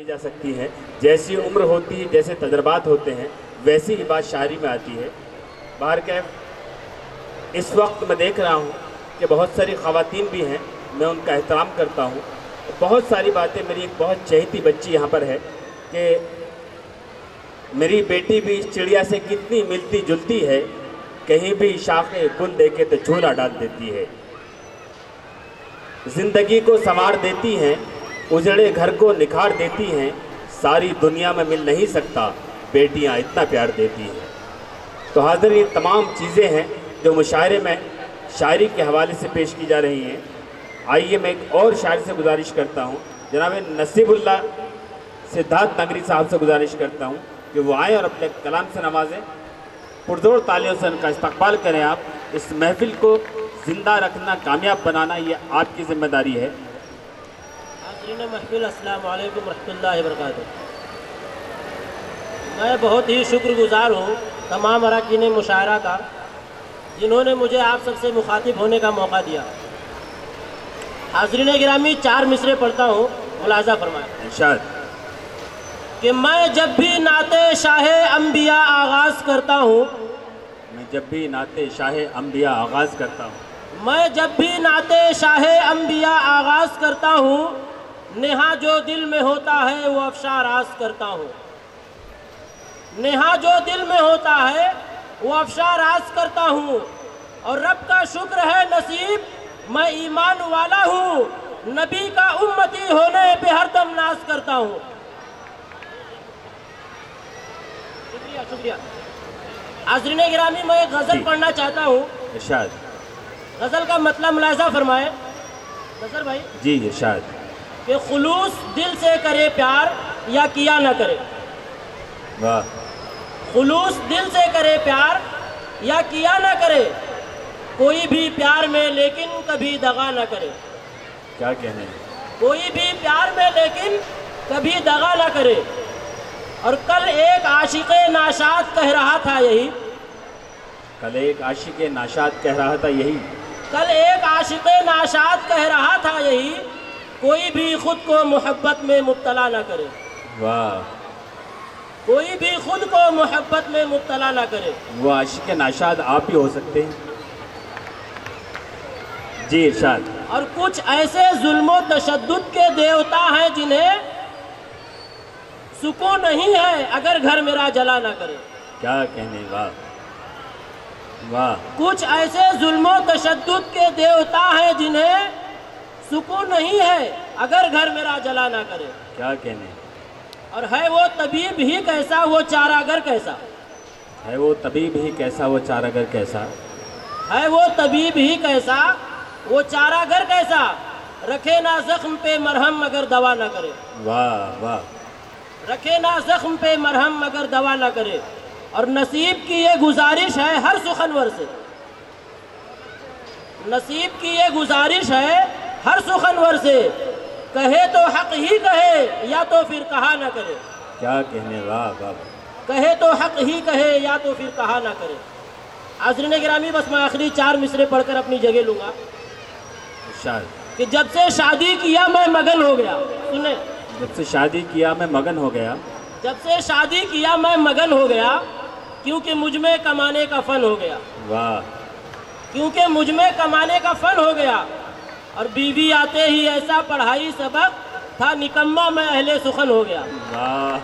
जा सकती हैं। जैसी उम्र होती है, जैसे तजर्बात होते हैं, वैसी ही बात शायरी में आती है। बाहर के इस वक्त मैं देख रहा हूँ कि बहुत सारी ख़वातीन भी हैं, मैं उनका एहतराम करता हूँ। बहुत सारी बातें, मेरी एक बहुत चहेती बच्ची यहाँ पर है कि मेरी बेटी भी इस चिड़िया से कितनी मिलती जुलती है, कहीं भी शाखे गुल देके तो झूला डाल देती है। ज़िंदगी को संवार देती हैं, उजड़े घर को निखार देती हैं, सारी दुनिया में मिल नहीं सकता बेटियां इतना प्यार देती हैं। तो हाज़िर, ये तमाम चीज़ें हैं जो मुशायरे में शायरी के हवाले से पेश की जा रही हैं। आइए मैं एक और शायर से गुजारिश करता हूँ, जनाब नसीबुल्लाह सिद्धार्थ नगरी साहब से गुजारिश करता हूँ कि वो आएँ और अपने कलाम से नवाजें। पुरजोर तालियों से उनका इस्तकबाल करें। आप इस महफिल को ज़िंदा रखना, कामयाब बनाना, ये आपकी ज़िम्मेदारी है। हाज़रीन महफिल, अस्सलामु अलैकुम रहमतुल्लाहि व बरकातुहू। मैं बहुत ही शुक्रगुज़ार हूँ तमाम अरकान मुशायरा का, जिन्होंने मुझे आप सबसे मुखातिब होने का मौका दिया। हाज़रीन गिरामी, 4 मिसरे पढ़ता हूँ, मुलाज़ा फरमाएं। इरशाद। कि मैं जब भी नाते शाहे अंबिया आगाज़ करता हूँ, मैं जब भी नाते शाहे अंबिया आगाज़ करता हूँ, मैं जब भी नाते शाहे अंबिया आगाज़ करता हूँ, नेहा जो दिल में होता है वो अफ़शा राज़ करता हूँ। नेहा जो दिल में होता है वो अफ़शा राज़ करता हूँ। और रब का शुक्र है नसीब, मैं ईमान वाला हूँ, नबी का उम्मती होने पे हरदम नाज करता हूँ। शुक्रिया शुक्रिया। हाज़रीन गिरामी, मैं एक गज़ल पढ़ना चाहता हूँ। इरशाद। गज़ल का मतलब मुलाज़ा फरमाए नज़र भाई। जी इरशाद। कि खुलूस दिल से करे प्यार या किया न करे। वाह। खुलूस दिल से करे प्यार या किया न करे, कोई भी प्यार में लेकिन कभी दगा न करे। क्या कहने हैं? कोई भी प्यार में लेकिन कभी दगा न करे। और कल एक आशिक़े नाशाद कह रहा था यही। कल एक आशिक़े नाशाद कह रहा था यही। कल एक आशिक़े नाशाद कह रहा था यही, कोई भी खुद को मोहब्बत में मुब्तला न करे। वाह। कोई भी खुद को मोहब्बत में मुब्तला न करे। वो आशिक़े नाशाद आप ही हो सकते हैं। जी इरशाद। और कुछ ऐसे जुल्म तशद्दुद के देवता हैं जिन्हें सुकून नहीं है अगर घर मेरा जला न करे। क्या कहने, वाह वाह। कुछ ऐसे जुल्म तशद्दुद के देवता हैं जिन्हें सुकून नहीं है अगर घर मेरा जला न करे। क्या कहने। और है वो तबीब ही कैसा, वो चारागर कैसा। है वो तबीब ही कैसा, वो चारागर कैसा। है वो तबीब ही कैसा, वो चारागर कैसा, रखे ना जख्म पे मरहम मगर दवा न करे। वाह वाह। रखे ना जख्म पे मरहम मगर दवा न करे। और नसीब की ये गुजारिश है हर सुखनवर से, नसीब की ये गुजारिश है हर सुखनवर से, कहे तो हक ही कहे या तो फिर कहा न करे। क्या कहने, वाह वाह। कहे तो हक ही कहे या तो फिर कहा न करे। हाज़रीन गिरामी, बस मैं आखिरी 4 मिसरे पढ़कर अपनी जगह लूँगा। शायद कि जब से शादी किया मैं मगन हो गया। सुने, जब से शादी किया मैं मगन हो गया। जब से शादी किया मैं मगन हो गया, क्योंकि मुझ में कमाने का फ़न हो गया। वाह। क्योंकि मुझ में कमाने का फ़न हो गया। और बीवी आते ही ऐसा पढ़ाई सबक था, निकम्मा मैं अहले सुखन हो गया। वाह।